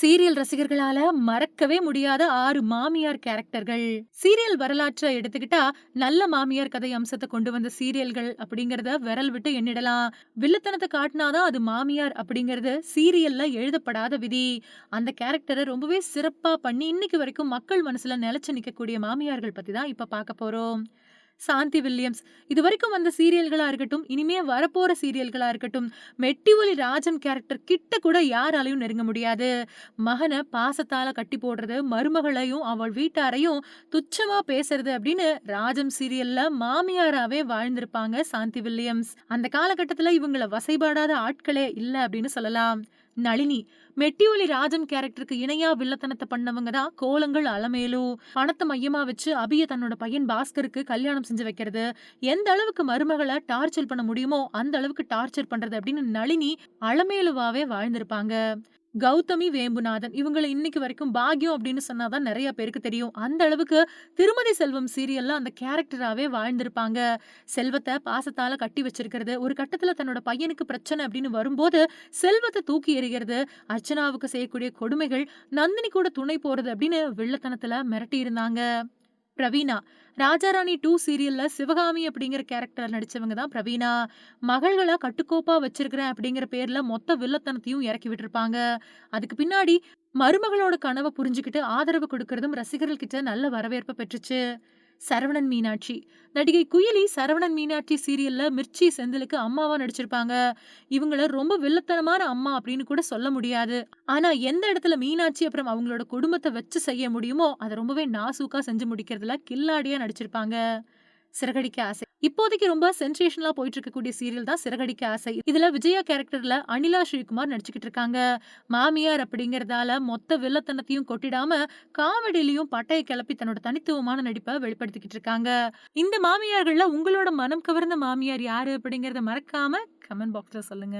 Serial ரசிகர்களால மறக்கவே முடியாத 6 மாமியார் கேரக்டர்கள். சீரியல் வரலாற்ற எடுத்துக்கிட்டா, நல்ல மாமியார் கதை அம்சத்த கொண்டு வந்த சீரியல்கள் அப்படிங்கிறத விரல் விட்டு எண்ணிடலாம். வில்லத்தனத்த காட்டினா தான் அது மாமியார் அப்படிங்கிறது சீரியல்ல எழுதப்படாத விதி. அந்த கேரக்டர ரொம்பவே சிறப்பா பண்ணி, இன்னைக்கு வரைக்கும் மக்கள் மனசுல நிலைச்சு நிக்கக்கூடிய மாமியார்கள் பத்தி தான் இப்ப பார்க்க போறோம். சாந்தி வில்லியம்ஸ். இதுவரைக்கும் வந்த சீரியல்களா இருக்கட்டும், இனிமே வரப்போற சீரியல்களா இருக்கட்டும், மெட்டி ஒலி ராஜம் கேரக்டர் கிட்ட கூட யாராலயும் நெருங்க முடியாது. மகன பாசத்தால கட்டி போடுறது, மருமகளையும் அவள் வீட்டாரையும் துச்சமா பேசுறது அப்படின்னு ராஜம் சீரியல்ல மாமியாராவே வாழ்ந்திருப்பாங்க சாந்தி வில்லியம்ஸ். அந்த காலகட்டத்துல இவங்கள வசைபாடாத ஆட்களே இல்ல அப்படின்னு சொல்லலாம். நளினி. மெட்டி ஒலி ராஜம் கேரக்டருக்கு இணையா வில்லத்தனத்த பண்ணவங்க தான் கோலங்கள் அலமேலு. பணத்த மையமா வச்சு அபிய தன்னோட பையன் பாஸ்கருக்கு கல்யாணம் செஞ்சு வைக்கிறது, எந்த அளவுக்கு மருமகள டார்ச்சர் பண்ண முடியுமோ அந்த அளவுக்கு டார்ச்சர் பண்றது அப்படின்னு நளினி அலமேலுவாவே வாழ்ந்திருப்பாங்க. கௌதமி வேம்புநாதன் இவங்கள இன்னைக்கு வரைக்கும் பாக்யம் அப்படின்னு சொன்னா தான் நெறைய பேருக்கு தெரியும். அந்த அளவுக்கு திருமதி செல்வம் சீரியல்ல அந்த கேரக்டராவே வாழ்ந்திருப்பாங்க. செல்வத்த பாசத்தால கட்டி வச்சிருக்கிறது, ஒரு கட்டத்துல தன்னோட பையனுக்கு பிரச்சனை அப்படின்னு வரும்போது செல்வத்த தூக்கி எறிகிறது, அர்ச்சனாவுக்கு செய்யக்கூடிய கொடுமைகள், நந்தினி கூட துணை போறது அப்படின்னு வில்லத்தனத்துல மிரட்டியிருந்தாங்க. பிரவீனா. ராஜாராணி 2 சீரியல்ல சிவகாமி அப்படிங்கிற கேரக்டர் நடிச்சவங்க தான் பிரவீனா. மகள்கள கட்டுக்கோப்பா வச்சிருக்கிறேன் அப்படிங்கிற பேர்ல மொத்த வில்லத்தனத்தையும் இறக்கி விட்டுருப்பாங்க. அதுக்கு பின்னாடி மருமகளோட கனவ புரிஞ்சுகிட்டு ஆதரவு கொடுக்கறதும் ரசிகர்கள் கிட்ட நல்ல வரவேற்ப பெற்றுச்சு. சரவணன் மீனாட்சி. நடிகை குயிலி சரவணன் மீனாட்சி சீரியல்ல மிர்ச்சி செந்திலுக்கு அம்மாவா நடிச்சிருப்பாங்க. இவங்கள ரொம்ப வில்லத்தனமான அம்மா அப்படின்னு கூட சொல்ல முடியாது. ஆனா எந்த இடத்துல மீனாட்சி அப்புறம் அவங்களோட குடும்பத்த வச்சு செய்ய முடியுமோ, அத ரொம்பவே நாசூக்கா செஞ்சு முடிக்கிறதுல கில்லாடியா நடிச்சிருப்பாங்க. சிறகடிக்க ஆசை. இப்போதைக்கு ரொம்ப சென்சேஷனலா போயிட்டு இருக்கக்கூடிய சீரியல் தான் சிறகடிக்க ஆசை. இதுல விஜயா கேரக்டர்ல அனிலா ஸ்ரீகுமார் நடிச்சுக்கிட்டு இருக்காங்க. மாமியார் அப்படிங்கறதால மொத்த வில்லத்தனத்தையும் கொட்டிடாம காமெடியிலயும் பட்டைய கிளப்பி தன்னோட தனித்துவமான நடிப்பை வெளிப்படுத்திக்கிட்டு இருக்காங்க. இந்த மாமியார்கள்ல உங்களோட மனம் கவர்ந்த மாமியார் யாரு அப்படிங்கறத மறக்காம கமெண்ட் பாக்ஸ்ல சொல்லுங்க.